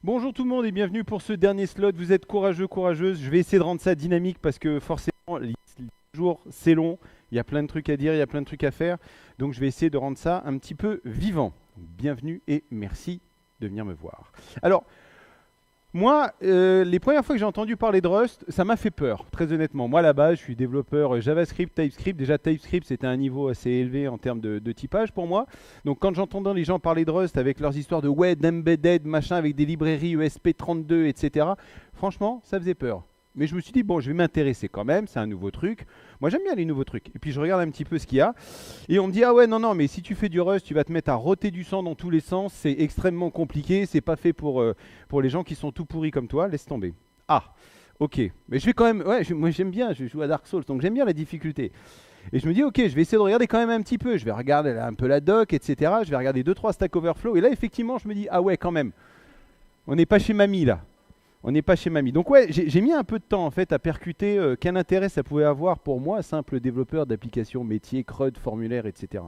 Bonjour tout le monde et bienvenue pour ce dernier slot. Vous êtes courageux, courageuses. Je vais essayer de rendre ça dynamique parce que forcément, les jours, c'est long. Il y a plein de trucs à dire, il y a plein de trucs à faire. Donc je vais essayer de rendre ça un petit peu vivant. Bienvenue et merci de venir me voir. Alors, moi, les premières fois que j'ai entendu parler de Rust, ça m'a fait peur, très honnêtement. Moi, à la base, je suis développeur JavaScript, TypeScript. Déjà, TypeScript, c'était un niveau assez élevé en termes de typage pour moi. Donc, quand j'entendais les gens parler de Rust avec leurs histoires de web, d'embedded, machin, avec des librairies ESP32, etc., franchement, ça faisait peur. Mais je me suis dit, bon, je vais m'intéresser quand même, c'est un nouveau truc. Moi, j'aime bien les nouveaux trucs. Et puis, je regarde un petit peu ce qu'il y a. Et on me dit, ah ouais, non, non, mais si tu fais du Rust, tu vas te mettre à roter du sang dans tous les sens. C'est extrêmement compliqué. C'est pas fait pour les gens qui sont tout pourris comme toi. Laisse tomber. Ah, ok. Mais je vais quand même. Ouais, moi, j'aime bien. Je joue à Dark Souls. Donc, j'aime bien la difficulté. Et je me dis, ok, je vais essayer de regarder quand même un petit peu. Je vais regarder un peu la doc, etc. Je vais regarder 2-3 Stack Overflow. Et là, effectivement, je me dis, ah ouais, quand même. On n'est pas chez Mamie, là. On n'est pas chez Mamie. Donc ouais, j'ai mis un peu de temps en fait à percuter quel intérêt ça pouvait avoir pour moi, simple développeur d'applications métiers, CRUD, formulaire, etc.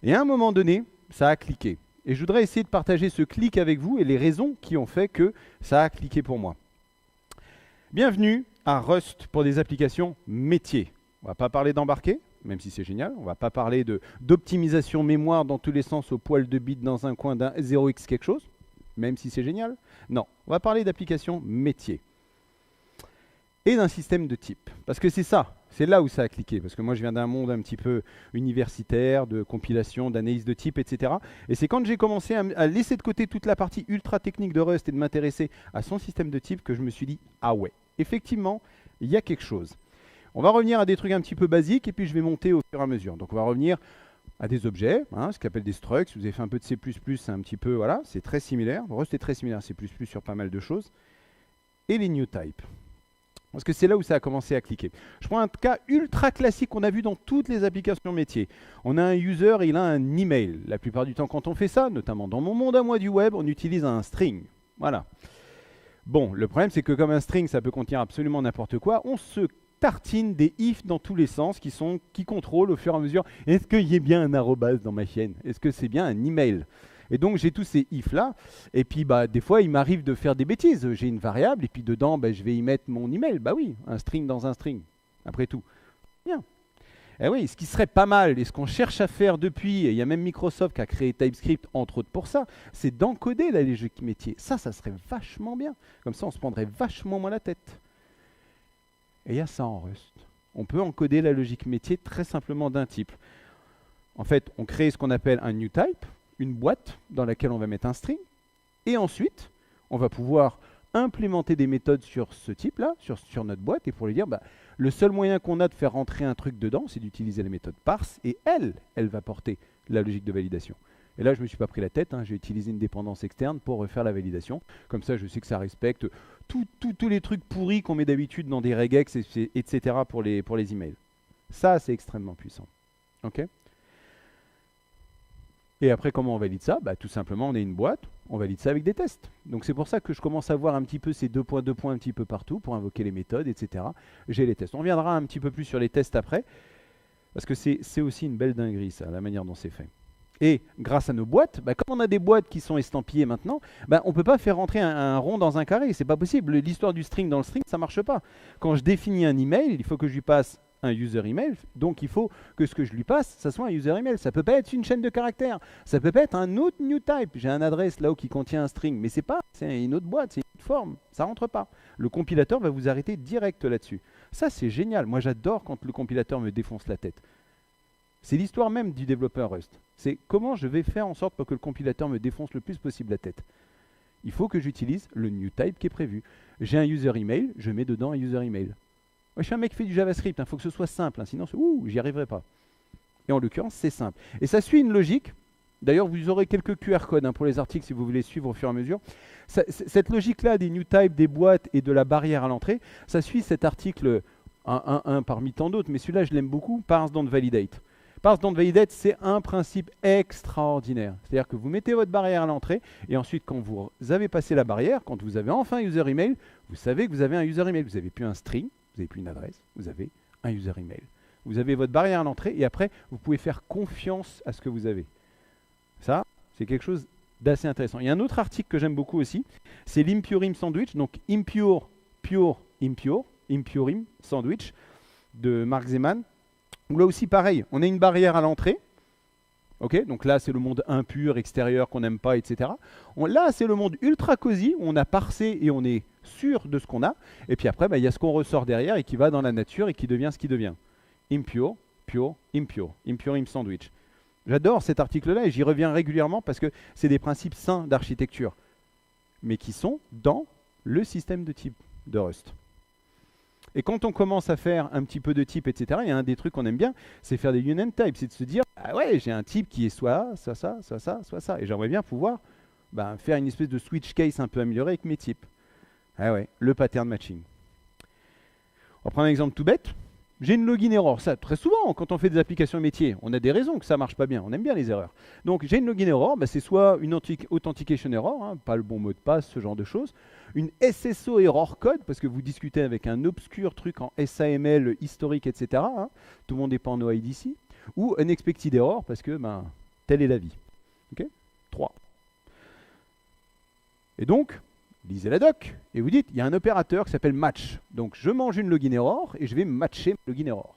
Et à un moment donné, ça a cliqué. Et je voudrais essayer de partager ce clic avec vous et les raisons qui ont fait que ça a cliqué pour moi. Bienvenue à Rust pour des applications métiers. On ne va pas parler d'embarquer, même si c'est génial. On ne va pas parler d'optimisation mémoire dans tous les sens au poil de bits dans un coin d'un 0x quelque chose, même si c'est génial. Non, on va parler d'applications métiers et d'un système de type. Parce que c'est ça, c'est là où ça a cliqué. Parce que moi, je viens d'un monde un petit peu universitaire, de compilation, d'analyse de type, etc. Et c'est quand j'ai commencé à laisser de côté toute la partie ultra technique de Rust et de m'intéresser à son système de type que je me suis dit, ah ouais, effectivement, il y a quelque chose. On va revenir à des trucs un petit peu basiques et puis je vais monter au fur et à mesure. Donc on va revenir à des objets, ce qu'on appelle des structs. Si vous avez fait un peu de C++, c'est un petit peu, voilà, c'est très similaire. Rust est très similaire à C++ sur pas mal de choses. Et les new types. Parce que c'est là où ça a commencé à cliquer. Je prends un cas ultra classique qu'on a vu dans toutes les applications métiers. On a un user et il a un email. La plupart du temps, quand on fait ça, notamment dans mon monde à moi du web, on utilise un string. Voilà. Bon, le problème, c'est que comme un string, ça peut contenir absolument n'importe quoi, on se tartine des ifs dans tous les sens qui contrôlent au fur et à mesure. Est-ce qu'il y a bien un arrobase dans ma chaîne? Est-ce que c'est bien un email? Et donc j'ai tous ces ifs là, et puis des fois il m'arrive de faire des bêtises. J'ai une variable, et puis dedans je vais y mettre mon email. Bah oui, un string dans un string, après tout. Bien. Et oui, ce qui serait pas mal, et ce qu'on cherche à faire depuis, et il y a même Microsoft qui a créé TypeScript entre autres pour ça, c'est d'encoder la logique métier. Ça serait vachement bien. Comme ça on se prendrait vachement moins la tête. Et il y a ça en Rust. On peut encoder la logique métier très simplement d'un type. En fait, on crée ce qu'on appelle un new type, une boîte dans laquelle on va mettre un string. Et ensuite, on va pouvoir implémenter des méthodes sur ce type-là, sur notre boîte, et pour lui dire, le seul moyen qu'on a de faire rentrer un truc dedans, c'est d'utiliser la méthode parse, et elle va porter la logique de validation. Et là, je ne me suis pas pris la tête, j'ai utilisé une dépendance externe pour refaire la validation. Comme ça, je sais que ça respecte tous les trucs pourris qu'on met d'habitude dans des regex, etc. pour les emails. Ça, c'est extrêmement puissant. Ok. Et après, comment on valide ça? Tout simplement, on a une boîte, on valide ça avec des tests. Donc c'est pour ça que je commence à voir un petit peu ces deux points un petit peu partout pour invoquer les méthodes, etc. J'ai les tests. On reviendra un petit peu plus sur les tests après, parce que c'est aussi une belle dinguerie, ça, la manière dont c'est fait. Et grâce à nos boîtes, comme on a des boîtes qui sont estampillées maintenant, on ne peut pas faire rentrer un rond dans un carré, c'est pas possible. L'histoire du string dans le string, ça ne marche pas. Quand je définis un email, il faut que je lui passe un user email, donc il faut que ce que je lui passe, ça soit un user email. Ça peut pas être une chaîne de caractères, ça peut pas être un autre new type. J'ai un adresse là-haut qui contient un string, mais c'est une autre boîte, c'est une autre forme, ça rentre pas. Le compilateur va vous arrêter direct là-dessus. Ça c'est génial, moi j'adore quand le compilateur me défonce la tête. C'est l'histoire même du développeur Rust. C'est comment je vais faire en sorte pour que le compilateur me défonce le plus possible la tête. Il faut que j'utilise le new type qui est prévu. J'ai un user email, je mets dedans un user email. Moi, je suis un mec qui fait du JavaScript, il faut que ce soit simple, sinon j'y arriverai pas. Et en l'occurrence, c'est simple. Et ça suit une logique. D'ailleurs, vous aurez quelques QR codes pour les articles si vous voulez suivre au fur et à mesure. Cette logique-là des new types, des boîtes et de la barrière à l'entrée, ça suit cet article, un parmi tant d'autres, mais celui-là, je l'aime beaucoup, parse don't validate. Parse don't validate, c'est un principe extraordinaire. C'est-à-dire que vous mettez votre barrière à l'entrée, et ensuite, quand vous avez passé la barrière, quand vous avez enfin un user email, vous savez que vous avez un user email. Vous n'avez plus un string, vous n'avez plus une adresse, vous avez un user email. Vous avez votre barrière à l'entrée et après, vous pouvez faire confiance à ce que vous avez. Ça, c'est quelque chose d'assez intéressant. Il y a un autre article que j'aime beaucoup aussi, c'est l'Impurim Sandwich, donc Impure, Pure, Impure, Impurim Sandwich de Mark Zeman. Où là aussi pareil, on a une barrière à l'entrée. Ok, donc là c'est le monde impur, extérieur, qu'on n'aime pas, etc. Là c'est le monde ultra cosy, où on a parsé et on est sûr de ce qu'on a. Et puis après, il y a ce qu'on ressort derrière et qui va dans la nature et qui devient ce qui devient. Impure, pure, impure. Impurim Sandwich. J'adore cet article-là et j'y reviens régulièrement parce que c'est des principes sains d'architecture, mais qui sont dans le système de type de Rust. Et quand on commence à faire un petit peu de type, etc., il y a un des trucs qu'on aime bien, c'est faire des union types, c'est de se dire, ah ouais, j'ai un type qui est soit ça, soit ça. Et j'aimerais bien pouvoir faire une espèce de switch case un peu amélioré avec mes types. Ah ouais, le pattern matching. On prend un exemple tout bête. J'ai une login error. Ça, très souvent, quand on fait des applications métiers, on a des raisons que ça ne marche pas bien. On aime bien les erreurs. Donc, j'ai une login error. C'est soit une authentication error, hein, pas le bon mot de passe, ce genre de choses. Une SSO error code, parce que vous discutez avec un obscur truc en SAML historique, etc. Hein, tout le monde n'est pas en OIDC. Ou unexpected error, parce que telle est la vie. Ok, 3. Et donc, lisez la doc et vous dites, il y a un opérateur qui s'appelle match. Donc je mange une login error et je vais matcher ma login error.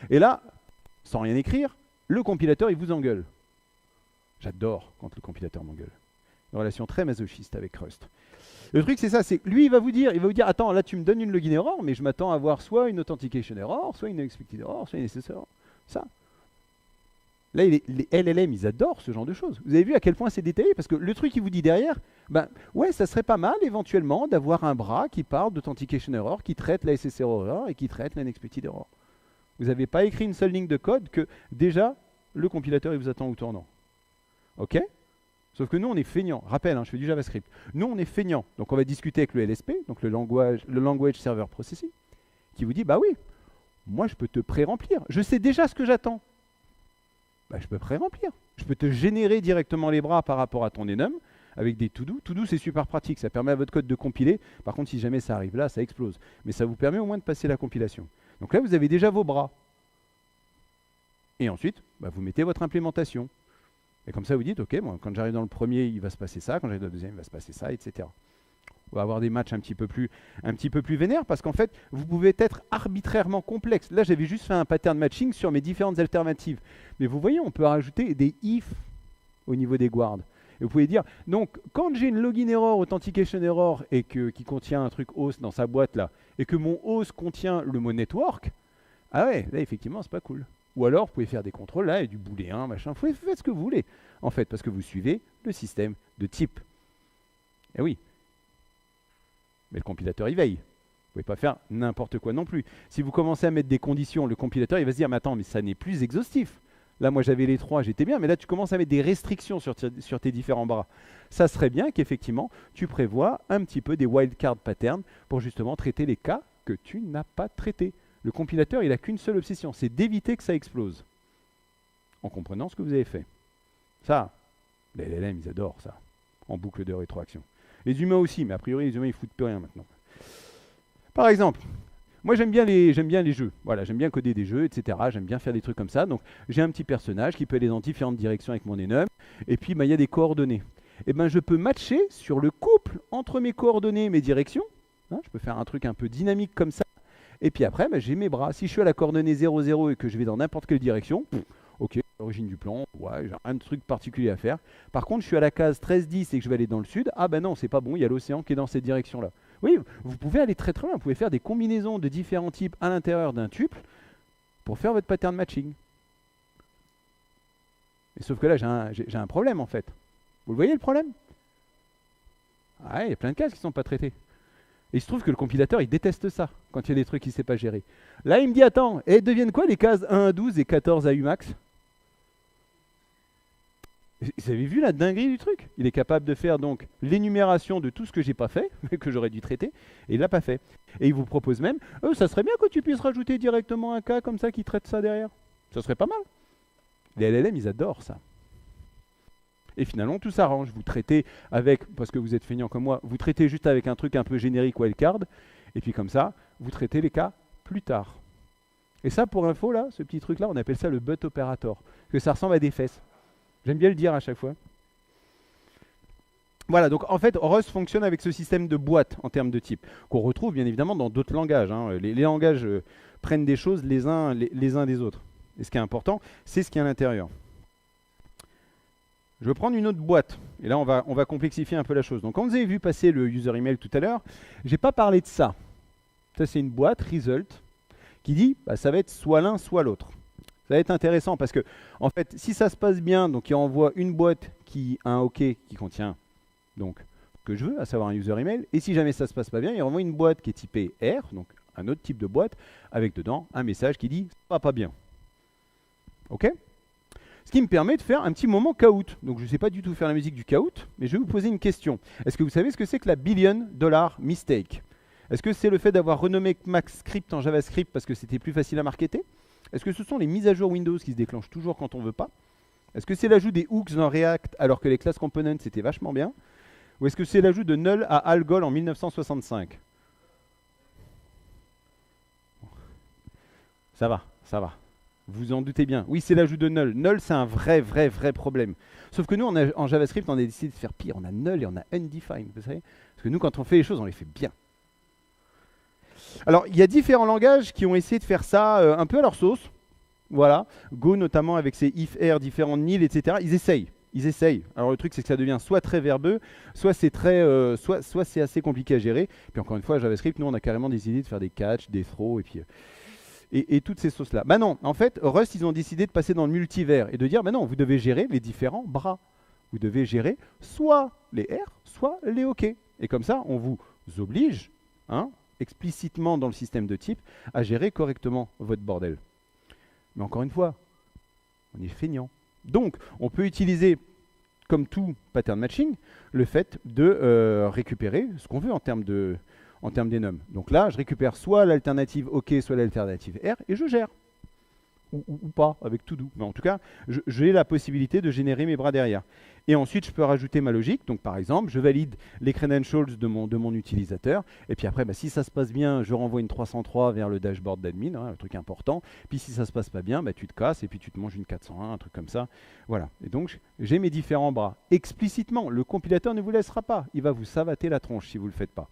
Et là, sans rien écrire, le compilateur, il vous engueule. J'adore quand le compilateur m'engueule. Une relation très masochiste avec Rust. Le truc, c'est ça, c'est que lui, il va vous dire, attends, là, tu me donnes une login error, mais je m'attends à avoir soit une authentication error, soit une unexpected error, soit une SSO error. Ça. Là, les LLM, ils adorent ce genre de choses. Vous avez vu à quel point c'est détaillé? Parce que le truc qu'il vous dit derrière, ouais, ça serait pas mal éventuellement d'avoir un bras qui parle d'authentication error, qui traite la SSO error et qui traite l'unexpected error. Vous n'avez pas écrit une seule ligne de code que déjà le compilateur il vous attend au tournant. Ok? Sauf que nous on est feignants. Rappel, je fais du JavaScript. Nous on est feignants. Donc on va discuter avec le LSP, donc le Language Server Processing, qui vous dit bah oui, moi je peux te pré-remplir. Je sais déjà ce que j'attends. Je peux pré-remplir. Je peux te générer directement les bras par rapport à ton enum avec des to-do. To-do, c'est super pratique. Ça permet à votre code de compiler. Par contre, si jamais ça arrive là, ça explose. Mais ça vous permet au moins de passer la compilation. Donc là, vous avez déjà vos bras. Et ensuite, vous mettez votre implémentation. Et comme ça, vous dites, OK, quand j'arrive dans le premier, il va se passer ça. Quand j'arrive dans le deuxième, il va se passer ça, etc. On va avoir des matchs un petit peu plus vénères parce qu'en fait, vous pouvez être arbitrairement complexe. Là, j'avais juste fait un pattern matching sur mes différentes alternatives. Mais vous voyez, on peut rajouter des if au niveau des guards. Et vous pouvez dire, donc, quand j'ai une login error, authentication error, et qui contient un truc host dans sa boîte là, et que mon host contient le mot network, ah ouais, là, effectivement, c'est pas cool. Ou alors, vous pouvez faire des contrôles là, et du booléen, machin. Vous pouvez faire ce que vous voulez, en fait, parce que vous suivez le système de type. Et oui. Mais le compilateur, il veille. Vous ne pouvez pas faire n'importe quoi non plus. Si vous commencez à mettre des conditions, le compilateur, il va se dire, mais attends, mais ça n'est plus exhaustif. Là, moi, j'avais les 3, j'étais bien, mais là, tu commences à mettre des restrictions sur tes différents bras. Ça serait bien qu'effectivement, tu prévois un petit peu des wildcard patterns pour justement traiter les cas que tu n'as pas traités. Le compilateur, il n'a qu'une seule obsession, c'est d'éviter que ça explose. En comprenant ce que vous avez fait. Ça, les LLM, ils adorent ça, en boucle de rétroaction. Les humains aussi, mais a priori, les humains, ils foutent plus rien maintenant. Par exemple, moi, j'aime bien les jeux. Voilà, j'aime bien coder des jeux, etc. J'aime bien faire des trucs comme ça. Donc, j'ai un petit personnage qui peut aller dans différentes directions avec mon enum. Et puis, il y a des coordonnées. Et je peux matcher sur le couple entre mes coordonnées et mes directions. Je peux faire un truc un peu dynamique comme ça. Et puis après, j'ai mes bras. Si je suis à la coordonnée 0, 0 et que je vais dans n'importe quelle direction, ok, l'origine du plan, ouais, j'ai un truc particulier à faire. Par contre, je suis à la case 13, 10 et que je vais aller dans le sud. Ah non, c'est pas bon, il y a l'océan qui est dans cette direction-là. Oui, vous pouvez aller très très loin. Vous pouvez faire des combinaisons de différents types à l'intérieur d'un tuple pour faire votre pattern matching. Mais sauf que là, j'ai un problème en fait. Vous le voyez le problème? Ah, il y a plein de cases qui ne sont pas traitées. Et il se trouve que le compilateur, il déteste ça, quand il y a des trucs qu'il ne sait pas gérer. Là, il me dit, attends, et deviennent quoi les cases 1 à 12 et 14 à Umax? Vous avez vu la dinguerie du truc? Il est capable de faire donc l'énumération de tout ce que j'ai pas fait, que j'aurais dû traiter, et il l'a pas fait. Et il vous propose même, ça serait bien que tu puisses rajouter directement un cas comme ça qui traite ça derrière. Ça serait pas mal. Les LLM, ils adorent ça. Et finalement, tout s'arrange. Vous traitez avec, parce que vous êtes feignant comme moi, vous traitez juste avec un truc un peu générique wildcard, et puis comme ça, vous traitez les cas plus tard. Et ça, pour info, là, ce petit truc-là, on appelle ça le butt operator, que ça ressemble à des fesses. J'aime bien le dire à chaque fois. Voilà, donc en fait, Rust fonctionne avec ce système de boîte en termes de type, qu'on retrouve bien évidemment dans d'autres langages, hein. Les langages prennent des choses les uns des autres. Et ce qui est important, c'est ce qui est à l'intérieur. Je vais prendre une autre boîte. Et là, on va complexifier un peu la chose. Donc, quand vous avez vu passer le user email tout à l'heure, je n'ai pas parlé de ça. Ça, c'est une boîte result qui dit bah, ça va être soit l'un, soit l'autre. Ça va être intéressant parce que, en fait, si ça se passe bien, donc il envoie une boîte qui a un OK qui contient donc ce que je veux, à savoir un user email. Et si jamais ça se passe pas bien, il renvoie une boîte qui est typée R, donc un autre type de boîte, avec dedans un message qui dit ça va pas bien. OK? Ce qui me permet de faire un petit moment caout. Donc je ne sais pas du tout faire la musique du caout, mais je vais vous poser une question. Est-ce que vous savez ce que c'est que la billion dollar mistake? Est-ce que c'est le fait d'avoir renommé MaxScript en JavaScript parce que c'était plus facile à marketer? Est-ce que ce sont les mises à jour Windows qui se déclenchent toujours quand on ne veut pas? Est-ce que c'est l'ajout des hooks dans React alors que les classes components c'était vachement bien? Ou est-ce que c'est l'ajout de null à Algol en 1965? Ça va, ça va. Vous en doutez bien. Oui, c'est l'ajout de null. Null, c'est un vrai problème. Sauf que nous, en JavaScript, on a décidé de faire pire. On a null et on a undefined, vous savez? Parce que nous, quand on fait les choses, on les fait bien. Alors, il y a différents langages qui ont essayé de faire ça un peu à leur sauce. Voilà. Go, notamment, avec ses if-r, différents nil, etc. Ils essayent. Ils essayent. Alors, le truc, c'est que ça devient soit très verbeux, soit c'est soit c'est assez compliqué à gérer. Puis, encore une fois, JavaScript, nous, on a carrément décidé de faire des catch, des throws, et puis... Et toutes ces sauces-là. Bah non, en fait, Rust, ils ont décidé de passer dans le multivers et de dire, bah non, vous devez gérer les différents bras. Vous devez gérer soit les R, soit les OK. Et comme ça, on vous oblige, hein, explicitement dans le système de type, à gérer correctement votre bordel. Mais encore une fois, on est feignant. Donc, on peut utiliser, comme tout pattern matching, le fait de récupérer ce qu'on veut en termes d'enum. Donc là, je récupère soit l'alternative OK, soit l'alternative R, et je gère. Ou pas, avec tout doux. Mais en tout cas, j'ai la possibilité de générer mes bras derrière. Et ensuite, je peux rajouter ma logique. Donc par exemple, je valide les credentials de mon utilisateur. Et puis après, bah, si ça se passe bien, je renvoie une 303 vers le dashboard d'admin, hein, le truc important. Puis si ça se passe pas bien, bah, tu te casses et puis tu te manges une 401, un truc comme ça. Voilà. Et donc, j'ai mes différents bras. Explicitement, le compilateur ne vous laissera pas. Il va vous savater la tronche si vous ne le faites pas.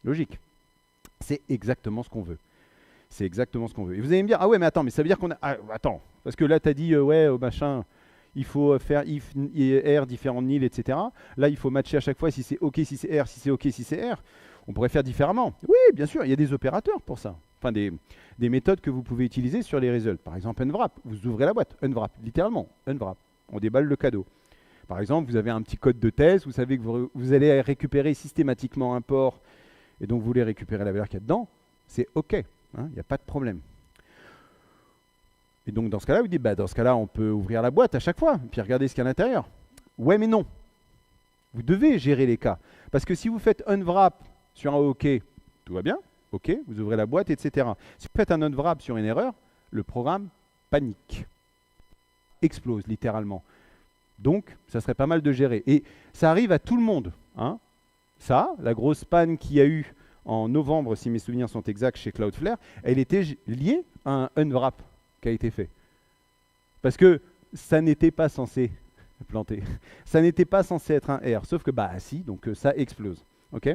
Logique. C'est exactement ce qu'on veut. C'est exactement ce qu'on veut. Et vous allez me dire, ah ouais, mais attends, mais ça veut dire qu'on a... Ah, attends, parce que là, tu as dit, ouais, machin, il faut faire if, R, différents nil, etc. Là, il faut matcher à chaque fois si c'est OK, si c'est R, si c'est OK, si c'est R. On pourrait faire différemment. Oui, bien sûr, il y a des opérateurs pour ça. Enfin, des méthodes que vous pouvez utiliser sur les results. Par exemple, unwrap. Vous ouvrez la boîte, unwrap, littéralement, unwrap. On déballe le cadeau. Par exemple, vous avez un petit code de thèse, vous savez que vous allez récupérer systématiquement un port, et donc vous voulez récupérer la valeur qu'il y a dedans, c'est OK. Il n'y a pas de problème. Et donc dans ce cas-là, vous dites, bah, dans ce cas-là, on peut ouvrir la boîte à chaque fois, puis regarder ce qu'il y a à l'intérieur. Ouais, mais non. Vous devez gérer les cas. Parce que si vous faites unwrap sur un OK, tout va bien. OK, vous ouvrez la boîte, etc. Si vous faites un unwrap sur une erreur, le programme panique. Explose, littéralement. Donc, ça serait pas mal de gérer. Et ça arrive à tout le monde. Hein. Ça, la grosse panne qu'il y a eu en novembre, si mes souvenirs sont exacts, chez Cloudflare, elle était liée à un unwrap qui a été fait. Parce que ça n'était pas censé planter. Ça n'était pas censé être un R. Sauf que, bah si, donc ça explose. OK?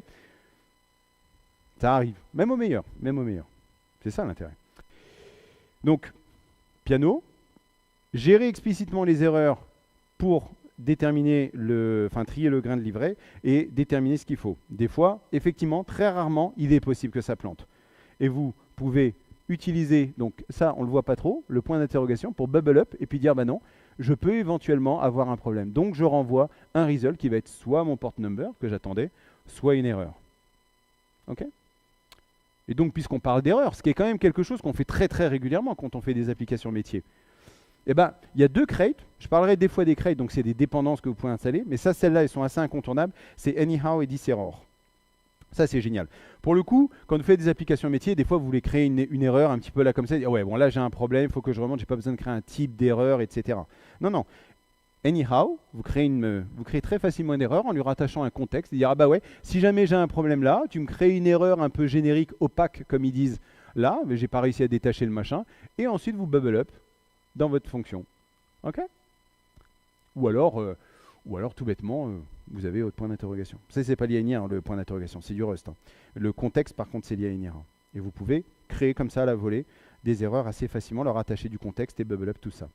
Ça arrive. Même au meilleur. Même au meilleur. C'est ça l'intérêt. Donc, piano, gérer explicitement les erreurs pour déterminer trier le grain de livret et déterminer ce qu'il faut. Des fois, effectivement, très rarement, il est possible que ça plante. Et vous pouvez utiliser, donc ça, on ne le voit pas trop, le point d'interrogation pour bubble up et puis dire, bah non, je peux éventuellement avoir un problème. Donc, je renvoie un result qui va être soit mon port number que j'attendais, soit une erreur. OK? Et donc, puisqu'on parle d'erreur, ce qui est quand même quelque chose qu'on fait très régulièrement quand on fait des applications métiers, eh ben, il y a deux crates. Je parlerai des fois des crates, donc c'est des dépendances que vous pouvez installer. Mais ça, celles-là, elles sont assez incontournables. C'est anyhow et diserror. Ça, c'est génial. Pour le coup, quand vous faites des applications métiers, des fois, vous voulez créer une erreur un petit peu là comme ça. Dire, ouais, bon, là, j'ai un problème, il faut que je remonte, j'ai pas besoin de créer un type d'erreur, etc. Non, non. Anyhow, vous créez très facilement une erreur en lui rattachant un contexte. Et dire, ah bah ouais, si jamais j'ai un problème là, tu me crées une erreur un peu générique, opaque, comme ils disent là, mais j'ai pas réussi à détacher le machin. Et ensuite, vous bubble up dans votre fonction. OK? Ou alors tout bêtement, vous avez votre point d'interrogation. Ça, c'est pas lié à une IR, le point d'interrogation, c'est du Rust. Hein. Le contexte, par contre, c'est lié à une IR. Et vous pouvez créer comme ça à la volée des erreurs assez facilement, leur attacher du contexte et bubble up tout ça.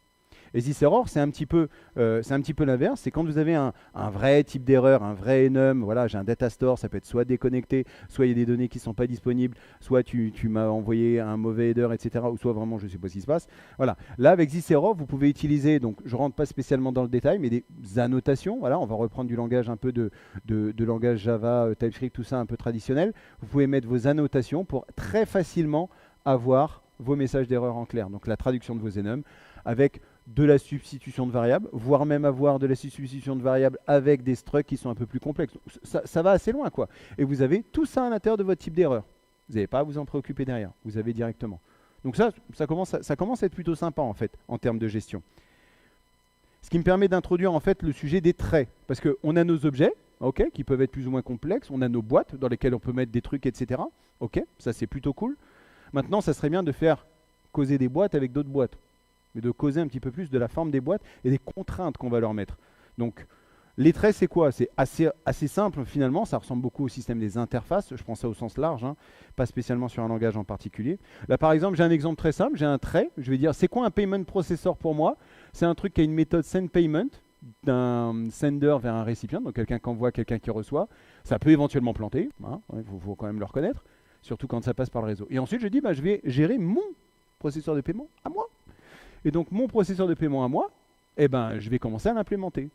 Et this error, c'est un petit peu l'inverse. C'est quand vous avez un vrai type d'erreur, un vrai enum. Voilà, j'ai un data store, ça peut être soit déconnecté, soit il y a des données qui ne sont pas disponibles, soit tu m'as envoyé un mauvais header, etc. Ou soit vraiment, je ne sais pas ce qui se passe. Voilà. Là, avec this error, vous pouvez utiliser, donc je ne rentre pas spécialement dans le détail, mais des annotations. Voilà, on va reprendre du langage un peu de langage Java, TypeScript, tout ça un peu traditionnel. Vous pouvez mettre vos annotations pour très facilement avoir vos messages d'erreur en clair. Donc la traduction de vos enums avec de la substitution de variables, voire même avoir de la substitution de variables avec des structs qui sont un peu plus complexes. Ça va assez loin, quoi. Et vous avez tout ça à l'intérieur de votre type d'erreur. Vous n'avez pas à vous en préoccuper derrière. Vous avez directement. Donc ça commence à être plutôt sympa, en fait, en termes de gestion. Ce qui me permet d'introduire, en fait, le sujet des traits. Parce qu'on a nos objets, ok, qui peuvent être plus ou moins complexes. On a nos boîtes dans lesquelles on peut mettre des trucs, etc. Ok, ça c'est plutôt cool. Maintenant, ça serait bien de faire causer des boîtes avec d'autres boîtes, mais de causer un petit peu plus de la forme des boîtes et des contraintes qu'on va leur mettre. Donc, les traits, c'est quoi? C'est assez simple finalement, ça ressemble beaucoup au système des interfaces, je prends ça au sens large, hein, pas spécialement sur un langage en particulier. Là, par exemple, j'ai un exemple très simple, j'ai un trait, je vais dire, c'est quoi un payment processor pour moi? C'est un truc qui a une méthode sendPayment, d'un sender vers un récipient, donc quelqu'un qui envoie, quelqu'un qui reçoit. Ça peut éventuellement planter, hein, faut quand même le reconnaître, surtout quand ça passe par le réseau. Et ensuite, je dis, bah, je vais gérer mon processeur de paiement à moi. Et donc, mon processeur de paiement à moi, eh ben, je vais commencer à l'implémenter.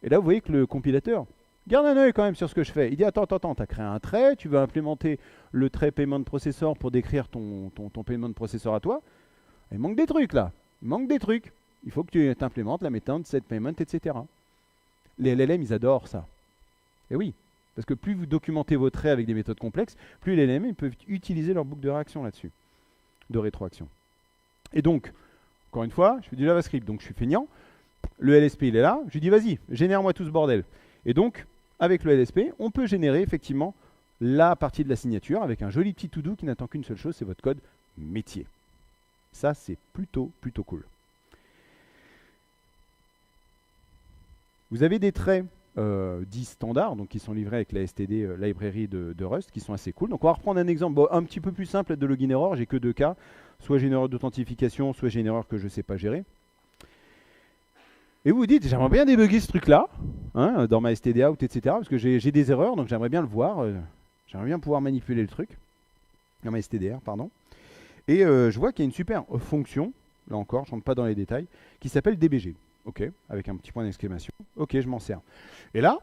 Et là, vous voyez que le compilateur garde un œil quand même sur ce que je fais. Il dit, attends, tu as créé un trait, tu vas implémenter le trait payment processor pour décrire ton payment processor à toi. Il manque des trucs là. Il manque des trucs. Il faut que tu implémentes la méthode setPayment, etc. Les LLM, ils adorent ça. Et oui, parce que plus vous documentez vos traits avec des méthodes complexes, plus les LLM ils peuvent utiliser leur boucle de réaction là-dessus, de rétroaction. Et donc, encore une fois, je fais du JavaScript, donc je suis feignant. Le LSP, il est là. Je lui dis, vas-y, génère-moi tout ce bordel. Et donc, avec le LSP, on peut générer effectivement la partie de la signature avec un joli petit to-do qui n'attend qu'une seule chose, c'est votre code métier. Ça, c'est plutôt cool. Vous avez des traits dits standards, donc qui sont livrés avec la STD library de Rust, qui sont assez cool. Donc on va reprendre un exemple un petit peu plus simple de login error. J'ai que deux cas. Soit j'ai une erreur d'authentification, soit j'ai une erreur que je ne sais pas gérer. Et vous vous dites, j'aimerais bien débugger ce truc-là, hein, dans ma STD out, etc. Parce que j'ai des erreurs, donc j'aimerais bien le voir. J'aimerais bien pouvoir manipuler le truc. Dans ma STDR, pardon. Et je vois qu'il y a une super fonction, là encore, je ne rentre pas dans les détails, qui s'appelle DBG. Ok, avec un petit point d'exclamation. Ok, je m'en sers. Et là,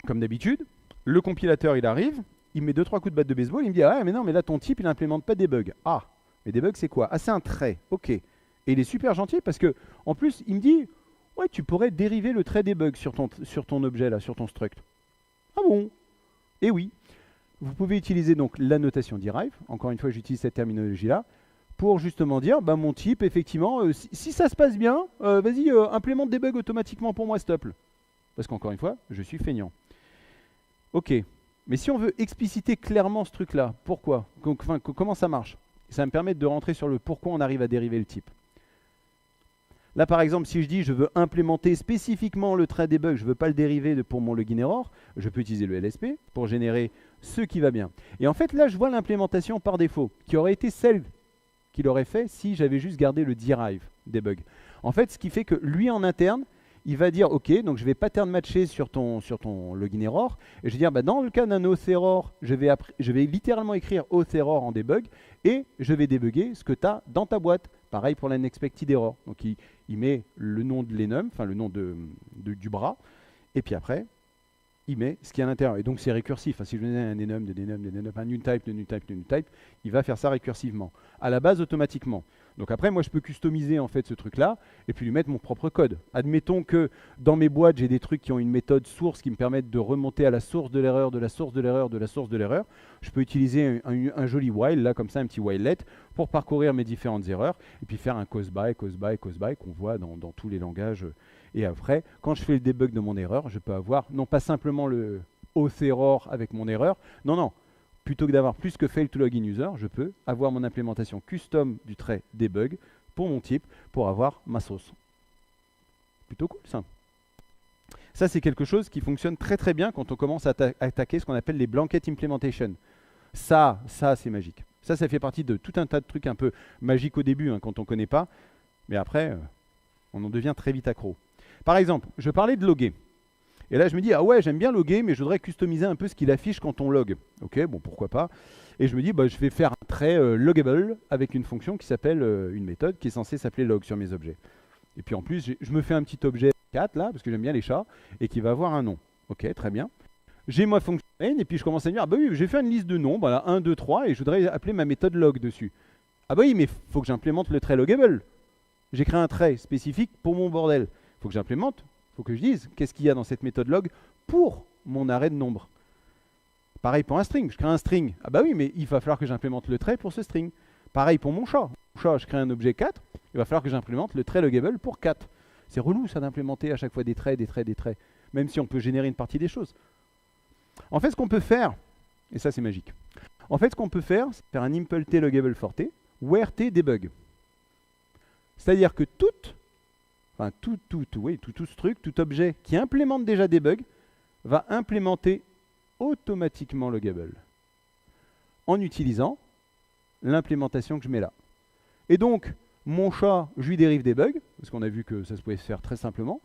comme d'habitude, le compilateur, il arrive, il met 2-3 coups de batte de baseball, il me dit, ah mais non, mais là, ton type, il n'implémente pas des bugs. Ah, mais des bugs, c'est quoi? Ah, c'est un trait. Ok. Et il est super gentil parce que, en plus, il me dit, ouais, tu pourrais dériver le trait des bugs sur ton objet, là, sur ton struct. Ah bon? Et oui. Vous pouvez utiliser donc la notation derive. Encore une fois, j'utilise cette terminologie-là pour justement dire, bah, mon type, effectivement, si ça se passe bien, vas-y, implémente des bugs automatiquement pour moi, s'il te plaît. Parce qu'encore une fois, je suis feignant. Ok, mais si on veut expliciter clairement ce truc-là, pourquoi? Enfin, comment ça marche? Ça va me permettre de rentrer sur le pourquoi on arrive à dériver le type. Là, par exemple, si je dis je veux implémenter spécifiquement le trait debug, je ne veux pas le dériver pour mon login error, je peux utiliser le LSP pour générer ce qui va bien. Et en fait, là, je vois l'implémentation par défaut, qui aurait été celle qu'il aurait fait si j'avais juste gardé le derive debug. En fait, ce qui fait que lui, en interne, il va dire, ok, donc je vais pattern matcher sur ton login error, et je vais dire, bah, dans le cas d'un auth error, je vais littéralement écrire auth error en debug, et je vais débugger ce que tu as dans ta boîte. Pareil pour l'unexpected error. Donc il met le nom de l'enum, enfin le nom du bras, et puis après, il met ce qu'il y a à l'intérieur. Et donc c'est récursif. Enfin, si je donne un enum, un nutype, il va faire ça récursivement. À la base, automatiquement. Donc après, moi, je peux customiser en fait ce truc-là et puis lui mettre mon propre code. Admettons que dans mes boîtes, j'ai des trucs qui ont une méthode source qui me permettent de remonter à la source de l'erreur, de la source de l'erreur, de la source de l'erreur. Je peux utiliser un joli while, là, comme ça, un petit whilelet, pour parcourir mes différentes erreurs et puis faire un cause by qu'on voit dans tous les langages. Et après, quand je fais le debug de mon erreur, je peux avoir non pas simplement le auth error avec mon erreur, non. Plutôt que d'avoir plus que fail to login user, je peux avoir mon implémentation custom du trait debug pour mon type, pour avoir ma sauce. Plutôt cool ça. Ça, c'est quelque chose qui fonctionne très très bien quand on commence à attaquer ce qu'on appelle les blanket implementation. Ça c'est magique. Ça fait partie de tout un tas de trucs un peu magiques au début, hein, quand on ne connaît pas. Mais après, on en devient très vite accro. Par exemple, je parlais de loguer. Et là, je me dis, ah ouais, j'aime bien loguer, mais je voudrais customiser un peu ce qu'il affiche quand on log. Ok, bon, pourquoi pas. Et je me dis, bah, je vais faire un trait loggable avec une fonction qui s'appelle, une méthode qui est censée s'appeler log sur mes objets. Et puis en plus, je me fais un petit objet 4 là, parce que j'aime bien les chats, et qui va avoir un nom. Ok, très bien. J'ai ma fonction main, et puis je commence à me dire, ah bah oui, j'ai fait une liste de noms, voilà, 1, 2, 3, et je voudrais appeler ma méthode log dessus. Ah bah oui, mais il faut que j'implémente le trait loggable. J'ai créé un trait spécifique pour mon bordel. Il faut que j'implémente, il faut que je dise qu'est-ce qu'il y a dans cette méthode log pour mon arrêt de nombre. Pareil pour un string, je crée un string. Ah bah oui, mais il va falloir que j'implémente le trait pour ce string. Pareil pour mon chat. Mon chat, je crée un objet 4, il va falloir que j'implémente le trait loggable pour 4. C'est relou ça d'implémenter à chaque fois des traits, des traits, des traits, même si on peut générer une partie des choses. En fait, ce qu'on peut faire, et ça c'est magique, en fait ce qu'on peut faire, c'est faire un impl t loggable for t, where t debug. C'est-à-dire que tout ce truc, tout objet qui implémente déjà debug, va implémenter automatiquement loggable en utilisant l'implémentation que je mets là. Et donc, mon chat, je lui dérive des bugs, parce qu'on a vu que ça se pouvait se faire très simplement.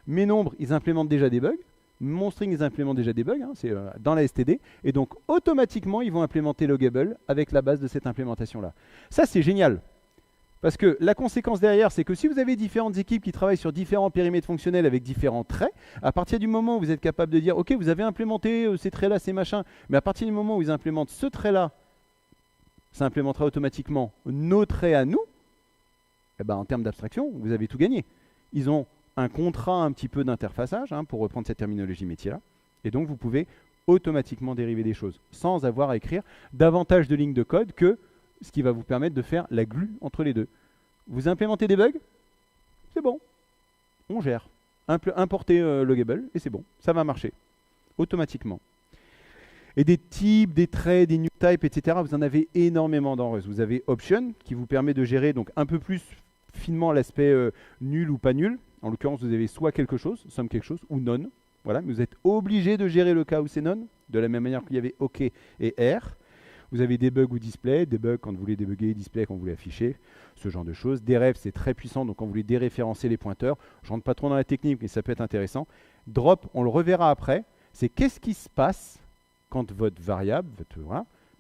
Mes nombres, ils implémentent déjà des bugs. Mon string, ils implémentent déjà des bugs, hein, c'est dans la std. Et donc, automatiquement, ils vont implémenter loggable avec la base de cette implémentation-là. Ça, c'est génial. Parce que la conséquence derrière, c'est que si vous avez différentes équipes qui travaillent sur différents périmètres fonctionnels avec différents traits, à partir du moment où vous êtes capable de dire, ok, vous avez implémenté ces traits-là, ces machins, mais à partir du moment où ils implémentent ce trait-là, ça implémentera automatiquement nos traits à nous, et ben, en termes d'abstraction, vous avez tout gagné. Ils ont un contrat un petit peu d'interfaçage, hein, pour reprendre cette terminologie métier-là, et donc vous pouvez automatiquement dériver des choses, sans avoir à écrire davantage de lignes de code que ce qui va vous permettre de faire la glue entre les deux. Vous implémentez des bugs, c'est bon, on gère. Importez loggable, et c'est bon, ça va marcher, automatiquement. Et des types, des traits, des new types, etc., vous en avez énormément dans Rust. Vous avez Option, qui vous permet de gérer donc un peu plus finement l'aspect nul ou pas nul. En l'occurrence, vous avez soit quelque chose, somme quelque chose, ou non. Voilà, mais vous êtes obligé de gérer le cas où c'est non, de la même manière qu'il y avait OK et R. Vous avez debug ou display, debug quand vous voulez débugger, display quand vous voulez afficher, ce genre de choses. Deref, c'est très puissant, donc quand vous voulez déréférencer les pointeurs. Je ne rentre pas trop dans la technique, mais ça peut être intéressant. Drop, on le reverra après, c'est qu'est-ce qui se passe quand votre variable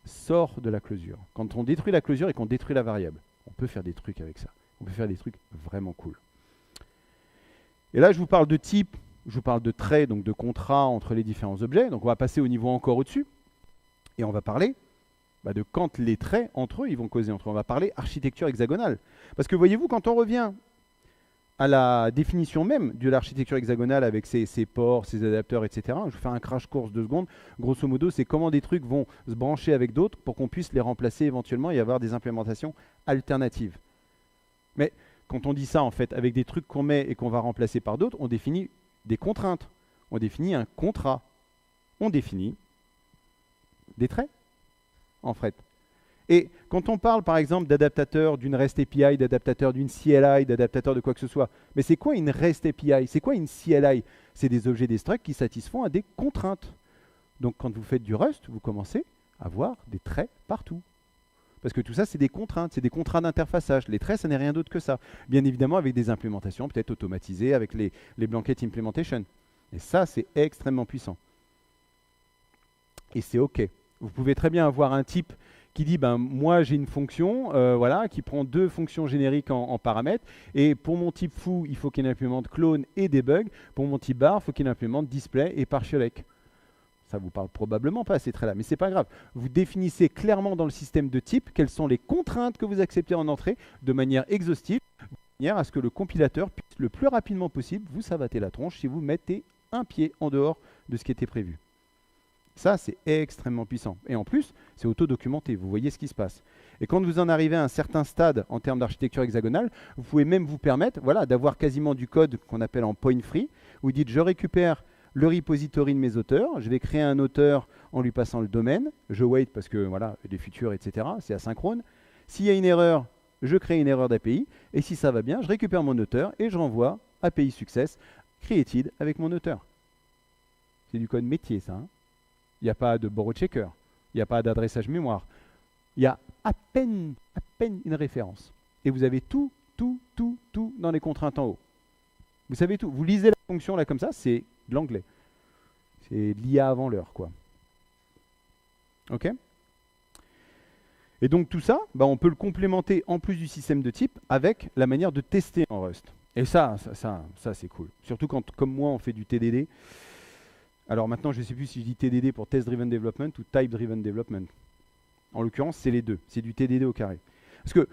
sort de la closure. Quand on détruit la closure et qu'on détruit la variable. On peut faire des trucs avec ça. On peut faire des trucs vraiment cool. Et là, je vous parle de type, je vous parle de traits, donc de contrat entre les différents objets. Donc on va passer au niveau encore au-dessus. Et on va parler de quand les traits, entre eux, ils vont causer entre eux. On va parler architecture hexagonale. Parce que voyez-vous, quand on revient à la définition même de l'architecture hexagonale avec ses ports, ses adapteurs, etc. Je vais faire un crash course 2 secondes. Grosso modo, c'est comment des trucs vont se brancher avec d'autres pour qu'on puisse les remplacer éventuellement et avoir des implémentations alternatives. Mais quand on dit ça, en fait, avec des trucs qu'on met et qu'on va remplacer par d'autres, on définit des contraintes. On définit un contrat. On définit des traits, en fait. Et quand on parle par exemple d'adaptateur d'une REST API, d'adaptateur d'une CLI, d'adaptateur de quoi que ce soit, mais c'est quoi une REST API? C'est quoi une CLI? C'est des objets destruct qui satisfont à des contraintes. Donc quand vous faites du Rust, vous commencez à avoir des traits partout. Parce que tout ça, c'est des contraintes, c'est des contrats d'interfaçage. Les traits, ça n'est rien d'autre que ça. Bien évidemment, avec des implémentations peut-être automatisées, avec les blanket implementation. Et ça, c'est extrêmement puissant. Et c'est OK. Vous pouvez très bien avoir un type qui dit, moi j'ai une fonction voilà, qui prend 2 fonctions génériques en paramètres, et pour mon type foo, il faut qu'il implémente clone et debug. Pour mon type bar, il faut qu'il implémente display et partialEc. Ça vous parle probablement pas ces traits-là, mais c'est pas grave. Vous définissez clairement dans le système de type quelles sont les contraintes que vous acceptez en entrée de manière exhaustive, de manière à ce que le compilateur puisse le plus rapidement possible vous savater la tronche si vous mettez un pied en dehors de ce qui était prévu. Ça, c'est extrêmement puissant. Et en plus, c'est auto-documenté. Vous voyez ce qui se passe. Et quand vous en arrivez à un certain stade en termes d'architecture hexagonale, vous pouvez même vous permettre d'avoir quasiment du code qu'on appelle en point free. Vous dites, je récupère le repository de mes auteurs, je vais créer un auteur en lui passant le domaine, je wait parce que voilà, des futurs, etc. C'est asynchrone. S'il y a une erreur, je crée une erreur d'API. Et si ça va bien, je récupère mon auteur et je renvoie API success created avec mon auteur. C'est du code métier, ça. Hein. Il n'y a pas de borrow checker. Il n'y a pas d'adressage mémoire. Il y a à peine une référence. Et vous avez tout dans les contraintes en haut. Vous savez tout. Vous lisez la fonction là comme ça, c'est de l'anglais. C'est l'IA avant l'heure, quoi. OK? Et donc tout ça, bah, on peut le complémenter en plus du système de type avec la manière de tester en Rust. Et ça c'est cool. Surtout quand, comme moi, on fait du TDD. Alors maintenant, je ne sais plus si je dis TDD pour Test Driven Development ou Type Driven Development. En l'occurrence, c'est les deux. C'est du TDD au carré. Parce que,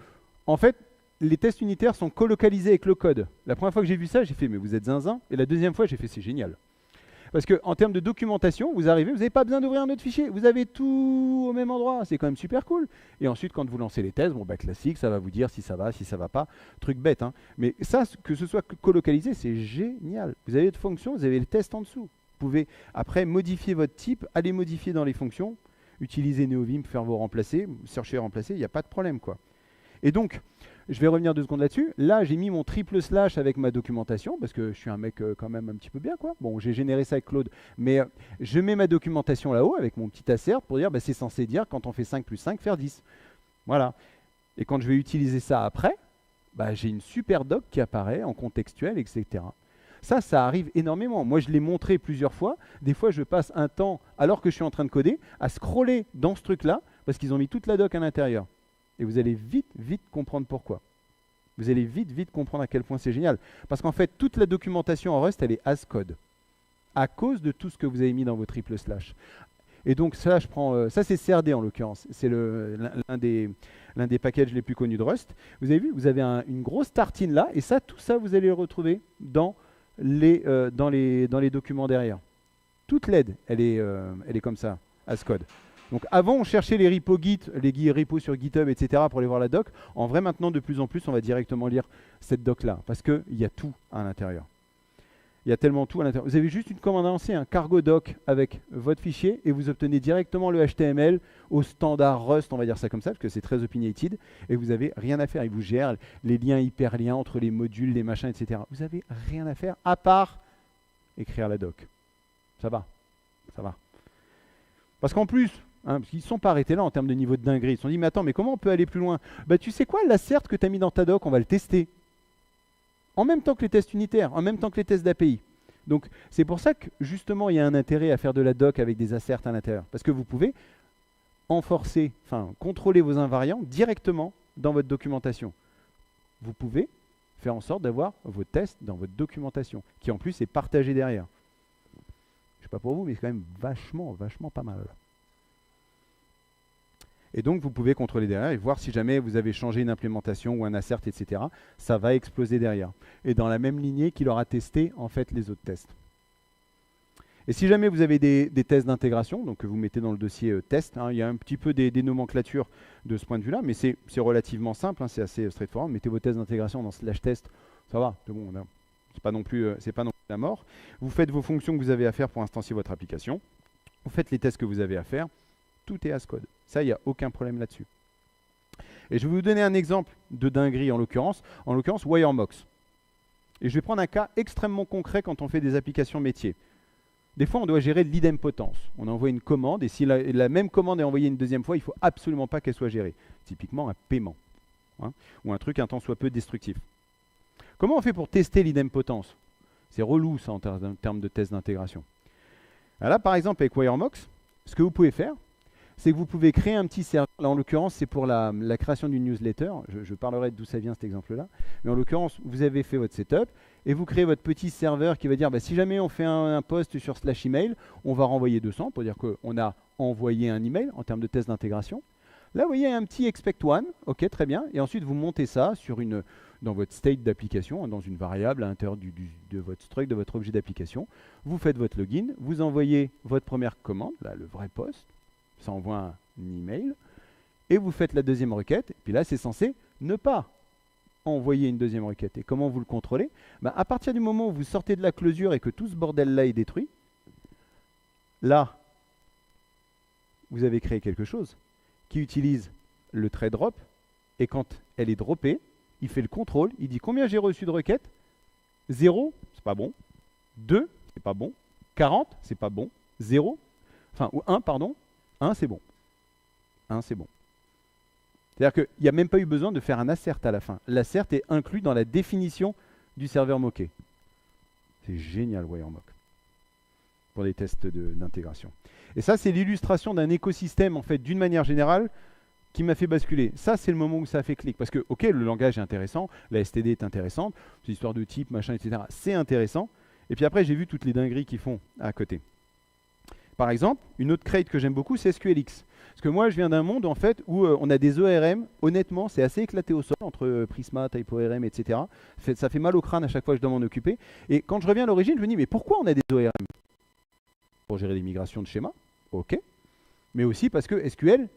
en fait, les tests unitaires sont colocalisés avec le code. La première fois que j'ai vu ça, j'ai fait, mais vous êtes zinzin. Et la deuxième fois, j'ai fait, c'est génial. Parce qu'en termes de documentation, vous arrivez, vous n'avez pas besoin d'ouvrir un autre fichier. Vous avez tout au même endroit. C'est quand même super cool. Et ensuite, quand vous lancez les tests, bon, bah, classique, ça va vous dire si ça va pas. Truc bête. Hein. Mais ça, que ce soit colocalisé, c'est génial. Vous avez votre fonction, vous avez le test en dessous. Vous pouvez après modifier votre type, aller modifier dans les fonctions, utiliser NeoVim pour faire vos remplacer, chercher et remplacer, il n'y a pas de problème, quoi. Et donc, je vais revenir 2 secondes là-dessus. Là, j'ai mis mon triple slash avec ma documentation, parce que je suis un mec quand même un petit peu bien, quoi. Bon, j'ai généré ça avec Claude, mais je mets ma documentation là-haut avec mon petit assert pour dire, bah, c'est censé dire, quand on fait 5 plus 5, faire 10. Voilà. Et quand je vais utiliser ça après, bah, j'ai une super doc qui apparaît en contextuel, etc. Ça arrive énormément. Moi, je l'ai montré plusieurs fois. Des fois, je passe un temps, alors que je suis en train de coder, à scroller dans ce truc-là, parce qu'ils ont mis toute la doc à l'intérieur. Et vous allez vite comprendre pourquoi. Vous allez vite comprendre à quel point c'est génial. Parce qu'en fait, toute la documentation en Rust, elle est as code. À cause de tout ce que vous avez mis dans vos triple slash. Et donc, ça, ça c'est CRD en l'occurrence. C'est l'un des packages les plus connus de Rust. Vous avez vu, vous avez une grosse tartine là. Et ça, tout ça, vous allez le retrouver dans les documents derrière. Toute l'aide, elle est comme ça, as code. Donc avant, on cherchait les repos Git, les repos sur GitHub, etc. pour aller voir la doc. En vrai, maintenant, de plus en plus, on va directement lire cette doc-là, parce qu'il y a tout à l'intérieur. Il y a tellement tout à l'intérieur. Vous avez juste une commande à lancer, un cargo doc avec votre fichier, et vous obtenez directement le HTML au standard Rust, on va dire ça comme ça, parce que c'est très opinionated, et vous n'avez rien à faire. Il vous gère les liens hyperliens entre les modules, les machins, etc. Vous n'avez rien à faire, à part écrire la doc. Ça va. Parce qu'en plus, parce qu'ils ne sont pas arrêtés là en termes de niveau de dinguerie. Ils se sont dit, mais attends, mais comment on peut aller plus loin? Bah tu sais quoi, l'assert que tu as mis dans ta doc, on va le tester. En même temps que les tests unitaires, en même temps que les tests d'API. Donc c'est pour ça que justement il y a un intérêt à faire de la doc avec des asserts à l'intérieur. Parce que vous pouvez contrôler vos invariants directement dans votre documentation. Vous pouvez faire en sorte d'avoir vos tests dans votre documentation, qui en plus est partagé derrière. Je ne sais pas pour vous, mais c'est quand même vachement pas mal. Et donc, vous pouvez contrôler derrière et voir si jamais vous avez changé une implémentation ou un assert, etc. Ça va exploser derrière. Et dans la même lignée qu'il aura testé, en fait, les autres tests. Et si jamais vous avez des tests d'intégration, donc que vous mettez dans le dossier test, hein, il y a un petit peu des nomenclatures de ce point de vue-là, mais c'est relativement simple, hein, c'est assez straightforward. Mettez vos tests d'intégration dans slash test, ça va, c'est bon, c'est pas non plus la mort. Vous faites vos fonctions que vous avez à faire pour instancier votre application. Vous faites les tests que vous avez à faire. Tout est as code. Ça, il n'y a aucun problème là-dessus. Et je vais vous donner un exemple de dinguerie en l'occurrence Wiremox. Et je vais prendre un cas extrêmement concret quand on fait des applications métiers. Des fois, on doit gérer de l'idempotence. On envoie une commande et si la même commande est envoyée une deuxième fois, il ne faut absolument pas qu'elle soit gérée. Typiquement un paiement, hein, ou un truc un tant soit peu destructif. Comment on fait pour tester l'idempotence? C'est relou ça en termes de test d'intégration. Là, par exemple, avec Wiremox, ce que vous pouvez faire, c'est que vous pouvez créer un petit serveur. Là, en l'occurrence, c'est pour la création d'une newsletter. Je parlerai d'où ça vient cet exemple-là. Mais en l'occurrence, vous avez fait votre setup et vous créez votre petit serveur qui va dire, bah, si jamais on fait un post sur slash email, on va renvoyer 200 pour dire qu'on a envoyé un email en termes de test d'intégration. Là, vous voyez un petit expect one. OK, très bien. Et ensuite, vous montez ça dans votre state d'application, dans une variable à l'intérieur de votre struct, de votre objet d'application. Vous faites votre login, vous envoyez votre première commande, là, le vrai post. Ça envoie un email, et vous faites la deuxième requête, et puis là c'est censé ne pas envoyer une deuxième requête. Et comment vous le contrôlez? À partir du moment où vous sortez de la closure et que tout ce bordel-là est détruit, là, vous avez créé quelque chose qui utilise le trait drop, et quand elle est droppée, il fait le contrôle, il dit combien j'ai reçu de requêtes? 0, c'est pas bon. 2, c'est pas bon. 40, c'est pas bon. 0, enfin, ou 1, pardon. 1, c'est bon. 1, c'est bon. C'est-à-dire qu'il n'y a même pas eu besoin de faire un assert à la fin. L'assert est inclus dans la définition du serveur moqué. C'est génial, WireMock, pour des tests d'intégration. Et ça, c'est l'illustration d'un écosystème, en fait, d'une manière générale, qui m'a fait basculer. Ça, c'est le moment où ça a fait clic. Parce que, ok, le langage est intéressant, la STD est intéressante, c'est histoire de type, machin, etc. C'est intéressant. Et puis après, j'ai vu toutes les dingueries qu'ils font à côté. Par exemple, une autre crate que j'aime beaucoup, c'est SQLX. Parce que moi, je viens d'un monde, en fait, où on a des ORM. Honnêtement, c'est assez éclaté au sol, entre Prisma, TypeORM, etc. Ça fait mal au crâne à chaque fois que je dois m'en occuper. Et quand je reviens à l'origine, je me dis, mais pourquoi on a des ORM? Pour gérer les migrations de schémas, ok. Mais aussi parce que SQL,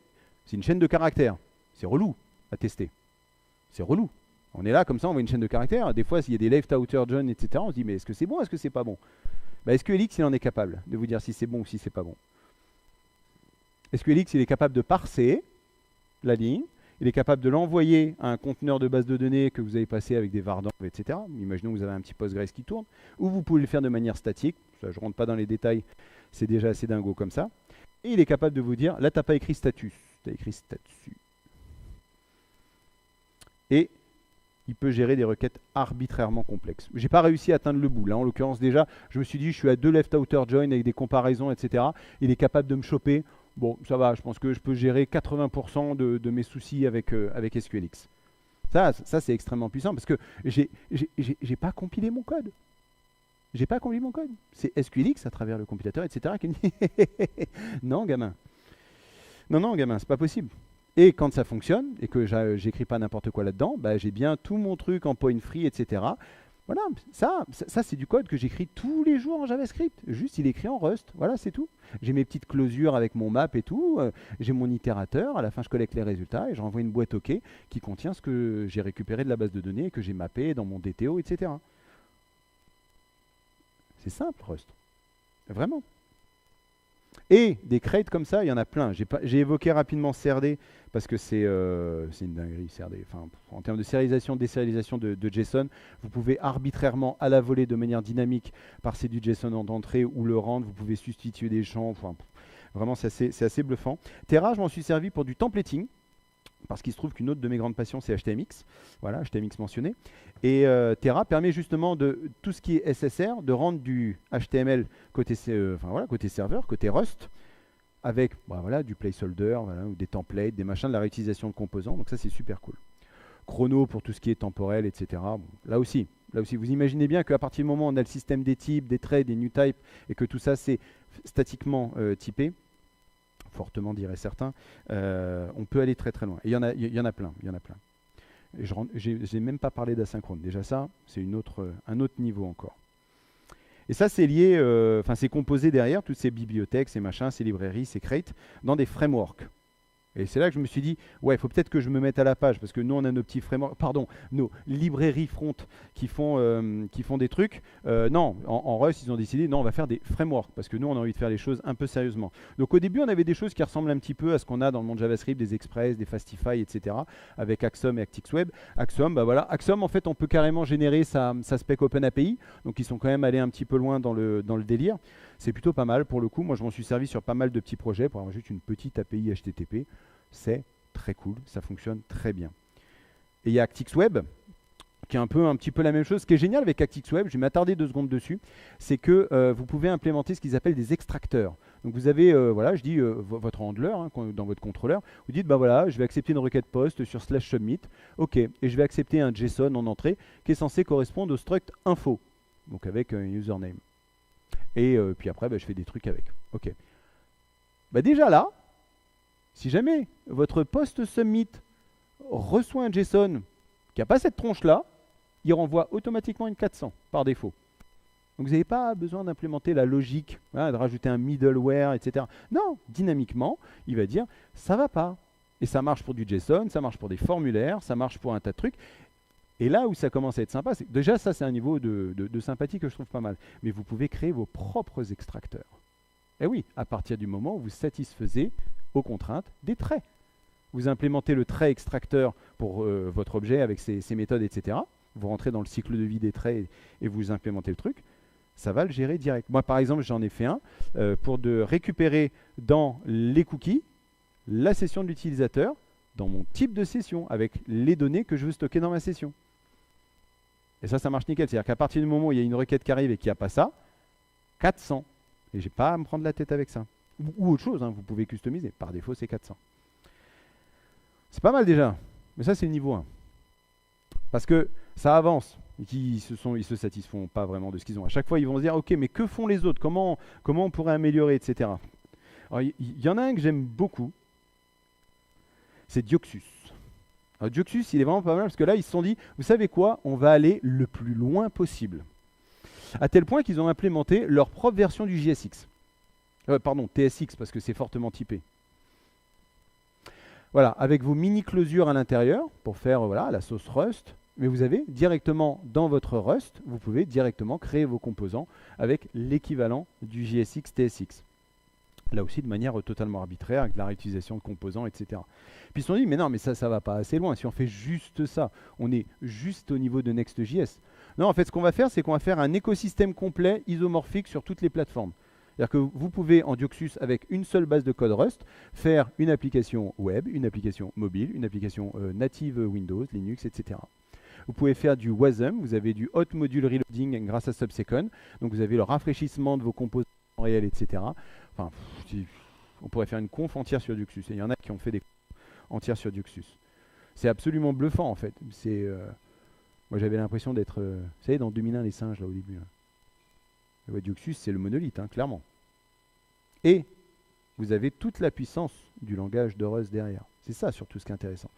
c'est une chaîne de caractères. C'est relou à tester. C'est relou. On est là, comme ça, on voit une chaîne de caractères. Des fois, s'il y a des left, outer, join, etc., on se dit, mais est-ce que c'est bon, est-ce que c'est pas bon? Bah, SQLX, il en est capable de vous dire si c'est bon ou si c'est pas bon. SQLX, il est capable de parser la ligne. Il est capable de l'envoyer à un conteneur de base de données que vous avez passé avec des var d'env, etc. Imaginons que vous avez un petit Postgres qui tourne. Ou vous pouvez le faire de manière statique. Ça, je ne rentre pas dans les détails. C'est déjà assez dingo comme ça. Et il est capable de vous dire, là, tu n'as pas écrit status. Tu as écrit statut. Et il peut gérer des requêtes arbitrairement complexes. J'ai pas réussi à atteindre le bout. Là, en l'occurrence, déjà, je me suis dit, je suis à 2 left outer join avec des comparaisons, etc. Il est capable de me choper. Bon, ça va, je pense que je peux gérer 80% de mes soucis avec SQLX. Ça c'est extrêmement puissant parce que j'ai pas compilé mon code. J'ai pas compilé mon code. C'est SQLX à travers le compilateur, etc. qui me dit non, gamin. Non, gamin, c'est pas possible. Et quand ça fonctionne et que j'écris pas n'importe quoi là-dedans, bah, j'ai bien tout mon truc en point free, etc. Voilà, ça c'est du code que j'écris tous les jours en JavaScript. Juste, il est écrit en Rust. Voilà, c'est tout. J'ai mes petites closures avec mon map et tout. J'ai mon itérateur. À la fin, je collecte les résultats et je renvoie une boîte OK qui contient ce que j'ai récupéré de la base de données et que j'ai mappé dans mon DTO, etc. C'est simple, Rust. Vraiment. Et des crates comme ça, il y en a plein. J'ai évoqué rapidement CRD parce que c'est une dinguerie, CRD. Enfin, en termes de sérialisation, désérialisation de JSON, vous pouvez arbitrairement, à la volée, de manière dynamique, parser du JSON en entrée ou le rendre. Vous pouvez substituer des champs. Enfin, vraiment, c'est assez bluffant. Terra, je m'en suis servi pour du templating. Parce qu'il se trouve qu'une autre de mes grandes passions, c'est HTMX. Voilà, HTMX mentionné. Et Terra permet justement de tout ce qui est SSR, de rendre du HTML côté, côté serveur, côté Rust, avec voilà, du placeholder, voilà, ou des templates, des machins, de la réutilisation de composants. Donc ça, c'est super cool. Chrono pour tout ce qui est temporel, etc. Bon, là aussi, vous imaginez bien qu'à partir du moment où on a le système des types, des traits, des new types, et que tout ça, c'est statiquement typé, fortement diraient certains, on peut aller très très loin. Et il y en a plein, il y en a plein. J'ai même pas parlé d'asynchrone. Déjà ça, c'est un autre niveau encore. Et ça, c'est lié, c'est composé derrière, toutes ces bibliothèques, ces machins, ces librairies, ces crates, dans des frameworks. Et c'est là que je me suis dit, ouais, il faut peut-être que je me mette à la page, parce que nous, on a nos petits frameworks, pardon, nos librairies front qui font des trucs. Non, en Rust, ils ont décidé, non, on va faire des frameworks, parce que nous, on a envie de faire les choses un peu sérieusement. Donc au début, on avait des choses qui ressemblent un petit peu à ce qu'on a dans le monde JavaScript, des Express, des Fastify, etc., avec Axiom et ActixWeb. Axiom, Axiom, en fait, on peut carrément générer sa spec OpenAPI, donc ils sont quand même allés un petit peu loin dans le délire. C'est plutôt pas mal pour le coup. Moi, je m'en suis servi sur pas mal de petits projets pour avoir juste une petite API HTTP. C'est très cool, ça fonctionne très bien. Et il y a ActixWeb, qui est un petit peu la même chose. Ce qui est génial avec ActixWeb, je vais m'attarder 2 secondes dessus, c'est que vous pouvez implémenter ce qu'ils appellent des extracteurs. Donc vous avez, voilà, je dis votre handler dans votre contrôleur, vous dites, bah voilà, je vais accepter une requête post sur /submit, ok, et je vais accepter un JSON en entrée qui est censé correspondre au struct info, donc avec un username. Et puis après, je fais des trucs avec. Ok. Déjà là, si jamais votre post submit reçoit un JSON qui n'a pas cette tronche-là, il renvoie automatiquement une 400 par défaut. Donc vous n'avez pas besoin d'implémenter la logique, de rajouter un middleware, etc. Non, dynamiquement, il va dire ça va pas. Et ça marche pour du JSON, ça marche pour des formulaires, ça marche pour un tas de trucs. Et là où ça commence à être sympa, déjà ça c'est un niveau de sympathie que je trouve pas mal. Mais vous pouvez créer vos propres extracteurs. Et oui, à partir du moment où vous satisfaisez aux contraintes des traits. Vous implémentez le trait extracteur pour votre objet avec ses méthodes, etc. Vous rentrez dans le cycle de vie des traits et vous implémentez le truc. ça va le gérer direct. Moi, par exemple, j'en ai fait un pour de récupérer dans les cookies la session de l'utilisateur dans mon type de session avec les données que je veux stocker dans ma session. Et ça marche nickel. C'est-à-dire qu'à partir du moment où il y a une requête qui arrive et qu'il n'y a pas ça, 400. Et j'ai pas à me prendre la tête avec ça. Ou autre chose, hein, vous pouvez customiser. Par défaut, c'est 400. C'est pas mal déjà. Mais ça, c'est le niveau 1. Parce que ça avance. Ils se satisfont pas vraiment de ce qu'ils ont. À chaque fois, ils vont se dire, ok, mais que font les autres, comment on pourrait améliorer, etc. Alors, il y en a un que j'aime beaucoup. C'est Dioxus. Alors, Dioxus, il est vraiment pas mal parce que là, ils se sont dit, vous savez quoi, on va aller le plus loin possible. À tel point qu'ils ont implémenté leur propre version du JSX. Pardon, TSX, parce que c'est fortement typé. Voilà, avec vos mini-closures à l'intérieur, pour faire voilà, la sauce Rust. Mais vous avez directement dans votre Rust, vous pouvez directement créer vos composants avec l'équivalent du JSX TSX. Là aussi de manière totalement arbitraire, avec de la réutilisation de composants, etc. Puis ils se sont dit, mais non, mais ça va pas assez loin. Si on fait juste ça, on est juste au niveau de Next.js. Non, en fait, ce qu'on va faire, c'est qu'on va faire un écosystème complet isomorphique sur toutes les plateformes. C'est-à-dire que vous pouvez, en Dioxus, avec une seule base de code Rust, faire une application web, une application mobile, une application native Windows, Linux, etc. Vous pouvez faire du WASM, vous avez du Hot Module Reloading grâce à Subsecond, donc vous avez le rafraîchissement de vos composants en réel, etc. Enfin, on pourrait faire une conf entière sur Dioxus, et il y en a qui ont fait des confs entières sur Dioxus. C'est absolument bluffant en fait. Moi j'avais l'impression d'être, vous savez, dans 2001 les singes là au début. Ouais, Dioxus c'est le monolithe, hein, clairement. Et vous avez toute la puissance du langage de Rust derrière. C'est ça surtout ce qui est intéressant.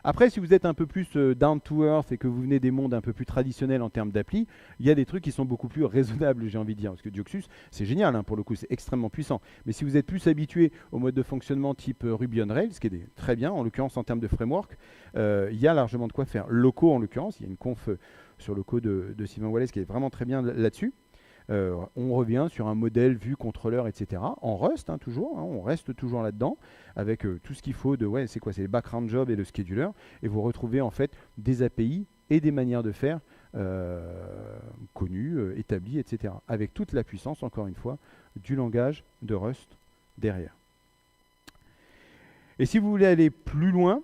Après, si vous êtes un peu plus down to earth et que vous venez des mondes un peu plus traditionnels en termes d'appli, il y a des trucs qui sont beaucoup plus raisonnables, j'ai envie de dire. Parce que Dioxus, c'est génial, hein, pour le coup, c'est extrêmement puissant. Mais si vous êtes plus habitué au mode de fonctionnement type Ruby on Rails, ce qui est très bien, en l'occurrence en termes de framework, il y a largement de quoi faire. Loco, en l'occurrence, il y a une conf sur Loco de Sylvain Wallace qui est vraiment très bien là-dessus. On revient sur un modèle vue contrôleur, etc. En Rust, hein, toujours, hein, on reste toujours là-dedans, avec tout ce qu'il faut de, c'est quoi, c'est les background jobs et le scheduler, et vous retrouvez en fait des API et des manières de faire connues, établies, etc. Avec toute la puissance, encore une fois, du langage de Rust derrière. Et si vous voulez aller plus loin,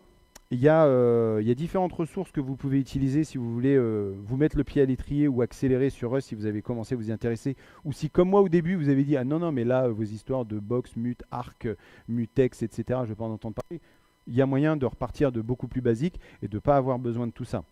il y a différentes ressources que vous pouvez utiliser si vous voulez vous mettre le pied à l'étrier ou accélérer sur Rust si vous avez commencé à vous y intéresser. Ou si, comme moi au début, vous avez dit « Ah non, mais là, vos histoires de box, mute, arc, mutex, etc., je ne vais pas en entendre parler », il y a moyen de repartir de beaucoup plus basique et de ne pas avoir besoin de tout ça.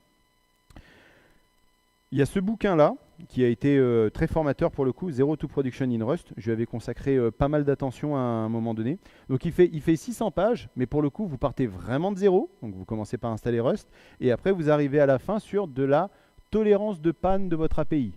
Il y a ce bouquin-là qui a été très formateur pour le coup, Zero to Production in Rust. Je lui avais consacré pas mal d'attention à un moment donné. Donc il fait 600 pages, mais pour le coup, vous partez vraiment de zéro. Donc vous commencez par installer Rust, et après vous arrivez à la fin sur de la tolérance de panne de votre API.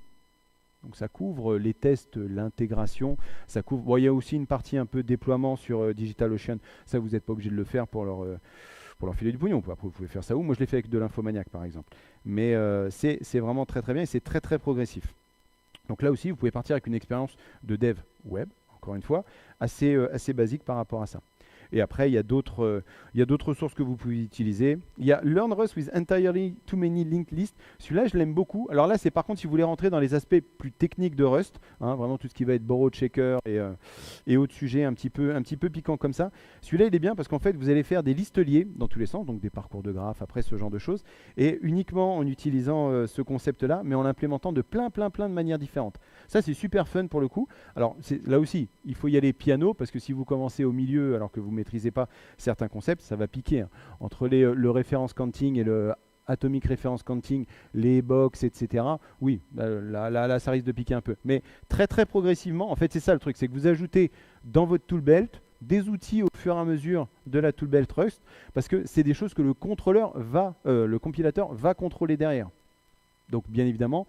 Donc ça couvre les tests, l'intégration, ça couvre. Bon, il y a aussi une partie un peu déploiement sur DigitalOcean. Ça, vous n'êtes pas obligé de le faire pour leur filer du pognon. Après, vous pouvez faire ça où? Moi, je l'ai fait avec de l'Infomaniac, par exemple. Mais c'est vraiment très très bien et c'est très très progressif. Donc là aussi, vous pouvez partir avec une expérience de dev web, encore une fois, assez basique par rapport à ça. Et après, il y a d'autres ressources que vous pouvez utiliser. Il y a Learn Rust with Entirely Too Many Linked Lists. Celui-là, je l'aime beaucoup. Alors là, c'est par contre si vous voulez rentrer dans les aspects plus techniques de Rust, hein, vraiment tout ce qui va être borrow checker et autres sujets un petit peu piquants comme ça. Celui-là, il est bien parce qu'en fait, vous allez faire des listes liées dans tous les sens, donc des parcours de graphes, après ce genre de choses, et uniquement en utilisant ce concept-là, mais en l'implémentant de plein de manières différentes. Ça, c'est super fun pour le coup. Alors là aussi, il faut y aller piano parce que si vous commencez au milieu alors que vous ne maîtrisez pas certains concepts, ça va piquer. Hein. Entre le reference counting et le atomic reference counting, les box, etc. Oui, là, ça risque de piquer un peu. Mais très progressivement, en fait, c'est ça le truc, c'est que vous ajoutez dans votre toolbelt des outils au fur et à mesure de la toolbelt Rust, parce que c'est des choses que le compilateur va contrôler derrière. Donc, bien évidemment,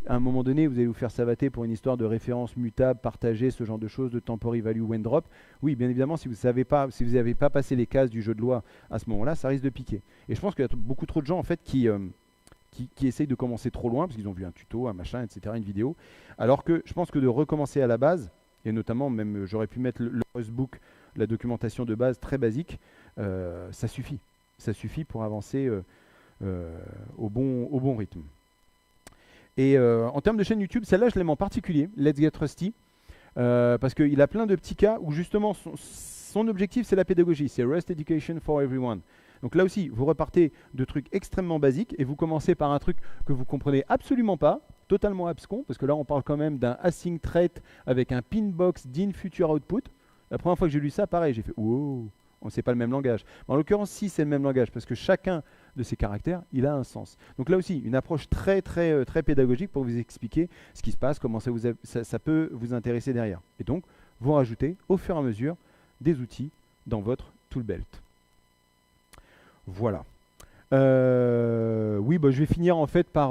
à un moment donné, vous allez vous faire savater pour une histoire de référence mutable, partagée, ce genre de choses, de temporary value when drop. Oui, bien évidemment, si vous n'avez pas passé les cases du jeu de loi à ce moment-là, ça risque de piquer. Et je pense qu'il y a beaucoup trop de gens en fait qui essayent de commencer trop loin parce qu'ils ont vu un tuto, un machin, etc., une vidéo. Alors que je pense que de recommencer à la base, et notamment même j'aurais pu mettre le Rustbook, la documentation de base très basique, ça suffit. Ça suffit pour avancer au bon rythme. Et en termes de chaîne YouTube, celle-là, je l'aime en particulier, Let's Get Rusty, parce qu'il a plein de petits cas où justement son objectif, c'est la pédagogie, c'est Rust Education for Everyone. Donc là aussi, vous repartez de trucs extrêmement basiques et vous commencez par un truc que vous comprenez absolument pas, totalement abscon, parce que là, on parle quand même d'un async thread avec un pinbox d'in future output. La première fois que j'ai lu ça, pareil, j'ai fait wow, c'est pas le même langage. En l'occurrence, si c'est le même langage, parce que chacun de ces caractères, il a un sens. Donc là aussi, une approche très pédagogique pour vous expliquer ce qui se passe, comment ça peut vous intéresser derrière. Et donc, vous rajoutez au fur et à mesure des outils dans votre toolbelt. Voilà. Oui, bah, je vais finir en fait par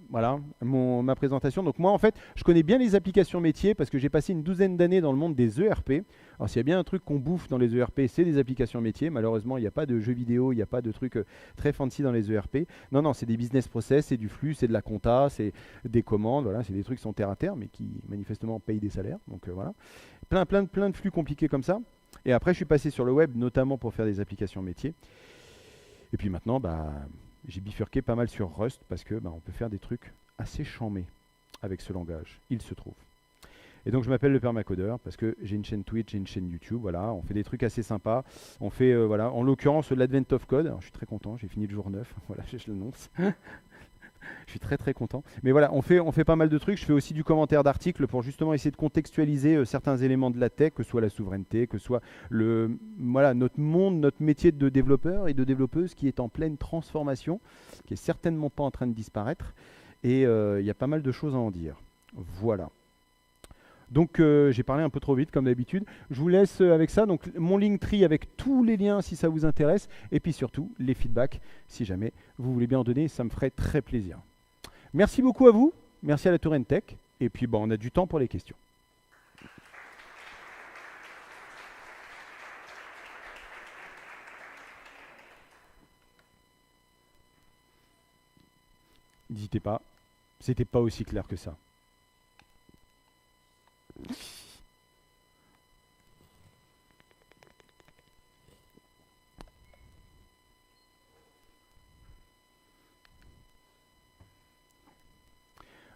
voilà, ma présentation. Donc moi en fait, je connais bien les applications métiers parce que j'ai passé une douzaine d'années dans le monde des ERP. Alors s'il y a bien un truc qu'on bouffe dans les ERP, c'est des applications métiers. Malheureusement, il n'y a pas de jeux vidéo, il n'y a pas de trucs très fancy dans les ERP. Non, non, c'est des business process, c'est du flux, c'est de la compta, c'est des commandes, voilà, c'est des trucs qui sont terre à terre, mais qui manifestement payent des salaires. Donc voilà, plein de flux compliqués comme ça. Et après, je suis passé sur le web, notamment pour faire des applications métiers. Et puis maintenant, bah, j'ai bifurqué pas mal sur Rust parce que bah, on peut faire des trucs assez chambés avec ce langage, il se trouve. Et donc je m'appelle le permacodeur parce que j'ai une chaîne Twitch, j'ai une chaîne YouTube, voilà, on fait des trucs assez sympas. On fait, voilà, en l'occurrence, l'Advent of Code. Alors, je suis très content, j'ai fini le jour 9, voilà, je l'annonce. Je suis très content. Mais voilà, on fait pas mal de trucs. Je fais aussi du commentaire d'articles pour justement essayer de contextualiser certains éléments de la tech, que ce soit la souveraineté, que ce soit voilà, notre monde, notre métier de développeur et de développeuse qui est en pleine transformation, qui est certainement pas en train de disparaître. Et il y a pas mal de choses à en dire. Voilà. Donc j'ai parlé un peu trop vite comme d'habitude. Je vous laisse avec ça. Donc mon Linktree avec tous les liens si ça vous intéresse. Et puis surtout les feedbacks si jamais vous voulez bien en donner. Ça me ferait très plaisir. Merci beaucoup à vous. Merci à la Touraine Tech. Et puis on a du temps pour les questions. N'hésitez pas. C'était pas aussi clair que ça.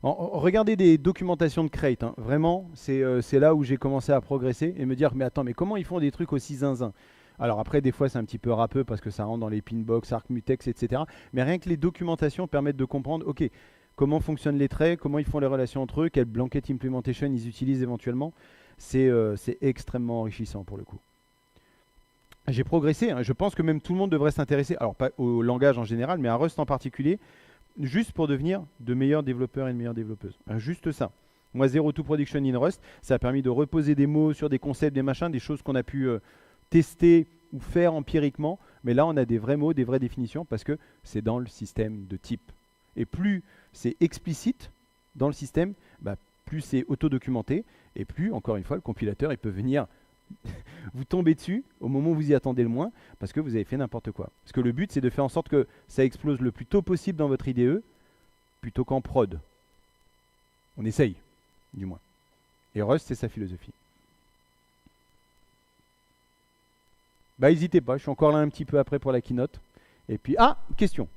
Regardez des documentations de Crate, hein. Vraiment, c'est là où j'ai commencé à progresser et me dire, mais attends, mais comment ils font des trucs aussi zinzin? Alors après, des fois, c'est un petit peu râpeux parce que ça rentre dans les pinbox, ArcMutex, etc. Mais rien que les documentations permettent de comprendre, ok, comment fonctionnent les traits, comment ils font les relations entre eux, quelle blanket implementation ils utilisent éventuellement. C'est extrêmement enrichissant pour le coup. J'ai progressé, hein. Je pense que même tout le monde devrait s'intéresser, alors pas au langage en général, mais à Rust en particulier, juste pour devenir de meilleurs développeurs et de meilleures développeuses. Juste ça. Moi, Zero to Production in Rust, ça a permis de reposer des mots sur des concepts, des machins, des choses qu'on a pu tester ou faire empiriquement. Mais là, on a des vrais mots, des vraies définitions, parce que c'est dans le système de type. Et plus c'est explicite dans le système, bah, plus c'est auto-documenté, et plus, encore une fois, le compilateur, il peut venir vous tombez dessus au moment où vous y attendez le moins parce que vous avez fait n'importe quoi. Parce que le but, c'est de faire en sorte que ça explose le plus tôt possible dans votre IDE plutôt qu'en prod. On essaye, du moins. Et Rust, c'est sa philosophie. Bah, n'hésitez pas, je suis encore là un petit peu après pour la keynote. Et puis, question.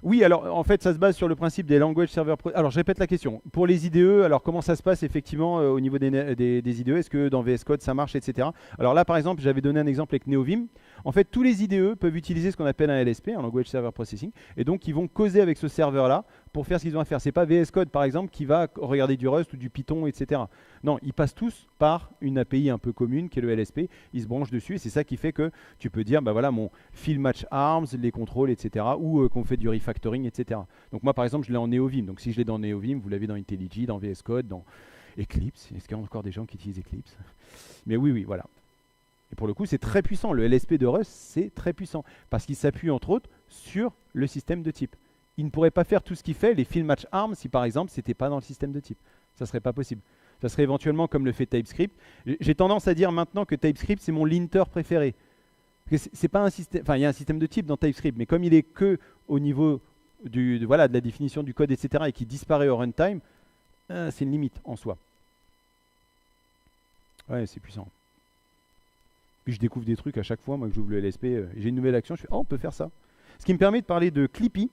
Oui, alors en fait, ça se base sur le principe des language server. Alors, je répète la question. Pour les IDE, alors comment ça se passe effectivement au niveau des IDE? Est-ce que dans VS Code ça marche, etc. Alors là, par exemple, j'avais donné un exemple avec NeoVim. En fait, tous les IDE peuvent utiliser ce qu'on appelle un LSP, un Language Server Processing, et donc ils vont causer avec ce serveur-là pour faire ce qu'ils ont à faire. C'est pas VS Code, par exemple, qui va regarder du Rust ou du Python, etc. Non, ils passent tous par une API un peu commune qui est le LSP. Ils se branchent dessus et c'est ça qui fait que tu peux dire, bah voilà, mon fill match arms, les contrôles, etc. Ou qu'on fait du refactoring, etc. Donc moi, par exemple, je l'ai en NeoVim. Donc si je l'ai dans NeoVim, vous l'avez dans IntelliJ, dans VS Code, dans Eclipse. Est-ce qu'il y a encore des gens qui utilisent Eclipse? Mais oui, voilà. Et pour le coup, c'est très puissant. Le LSP de Rust, c'est très puissant. Parce qu'il s'appuie, entre autres, sur le système de type. Il ne pourrait pas faire tout ce qu'il fait, les fill match arms, si par exemple, ce n'était pas dans le système de type. Ça ne serait pas possible. Ça serait éventuellement comme le fait TypeScript. J'ai tendance à dire maintenant que TypeScript, c'est mon linter préféré. C'est pas un système, enfin, il y a un système de type dans TypeScript, mais comme il est que au niveau de la définition du code, etc., et qui disparaît au runtime, c'est une limite en soi. Ouais, c'est puissant. Puis je découvre des trucs à chaque fois, moi que j'ouvre le LSP, j'ai une nouvelle action, je fais, oh, on peut faire ça. Ce qui me permet de parler de Clippy.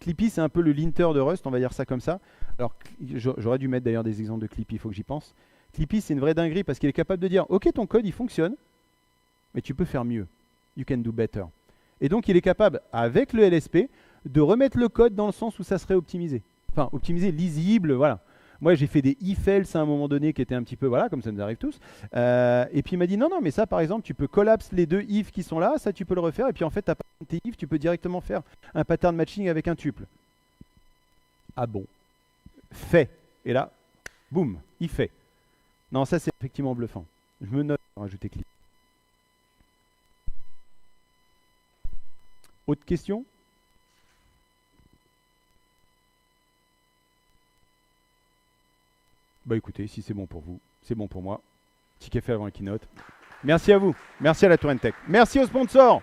Clippy, c'est un peu le linter de Rust, on va dire ça comme ça. Alors, j'aurais dû mettre d'ailleurs des exemples de Clippy, il faut que j'y pense. Clippy, c'est une vraie dinguerie parce qu'il est capable de dire, ok, ton code, il fonctionne, mais tu peux faire mieux. You can do better. Et donc, il est capable, avec le LSP, de remettre le code dans le sens où ça serait optimisé. Enfin, optimisé, lisible, voilà. Moi, j'ai fait des if-else à un moment donné qui étaient un petit peu, voilà, comme ça nous arrive tous. Et puis il m'a dit, non, non, mais ça, par exemple, tu peux collapse les deux if qui sont là, ça, tu peux le refaire. Et puis en fait, tu as tes if, tu peux directement faire un pattern matching avec un tuple. Ah bon? Fait. Et là, boum, il fait. Non, ça, c'est effectivement bluffant. Je me note pour rajouter clip. Autre question? Bah écoutez, si c'est bon pour vous, c'est bon pour moi. Petit café avant la keynote. Merci à vous. Merci à la Tour Tech. Merci aux sponsors.